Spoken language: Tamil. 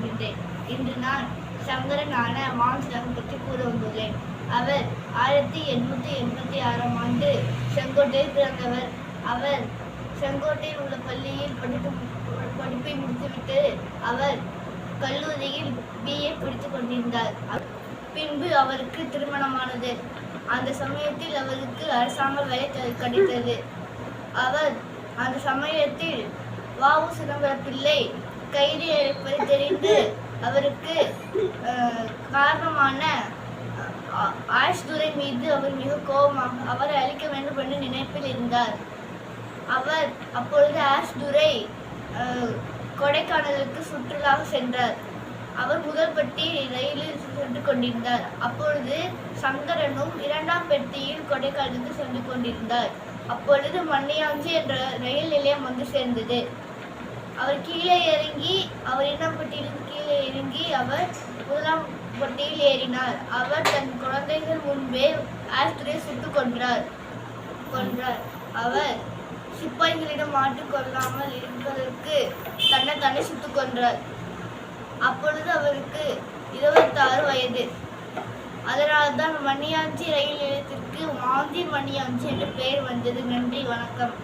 கொள்கின்றேன். இன்று நான் சங்கரனான வான்சிலகம் பற்றி கூற வந்துள்ளேன். அவர் 1886ஆம் ஆண்டு செங்கோட்டையில் பிறந்தவர். அவர் செங்கோட்டையில் உள்ள பள்ளியில் படிப்பை முடித்துவிட்டு அவர் கல்லூரியில் BA படித்துக் கொண்டிருந்தார். பின்பு அவருக்கு திருமணமானது. அந்த சமயத்தில் அவருக்கு அரசாங்க வேலை கிடைத்தது. அவர் அந்த சமயத்தில் வ.உ. சிதம்பரப்பிள்ளை கைது அழைப்பதை தெரிந்து அவருக்கு காரணமான ஆஷ்துரை மீது அவர் மிக கோபமாக அவரை அழிக்க வேண்டும் என்று நினைப்பில் இருந்தார். அவர் அப்பொழுது ஆஷ்துரை கொடைக்கானலுக்கு சுற்றுலாக சென்றார். அவர் முதல் பெட்டி ரயிலில் சென்று கொண்டிருந்தார். அப்பொழுது சங்கரனும் 2ஆம் பெட்டியில் கொடைக்கானலுக்கு சென்று கொண்டிருந்தார். அப்பொழுது மண்ணியாஞ்சி என்ற ரயில் நிலையம் வந்து சேர்ந்தது. அவர் கீழே இறங்கி அவர் 2ஆம் பெட்டியிலிருந்து கீழே இறங்கி அவர் 1ஆம் பெட்டியில் ஏறினார். அவர் தன் குழந்தைகள் முன்பே ஆஷ்துரை சுட்டுக் கொன்றார். அவர் சிப்பாய்களிடம் மாட்டிக்கொள்ளாமல் இருப்பதற்கு தன்னை சுட்டுக் கொன்றார். அப்பொழுது அவருக்கு 26 வயது. அதனால்தான் மணியாஞ்சி ரயில் நிலையத்திற்கு மாந்தி மணியாஞ்சி என்று பெயர் வந்தது. நன்றி, வணக்கம்.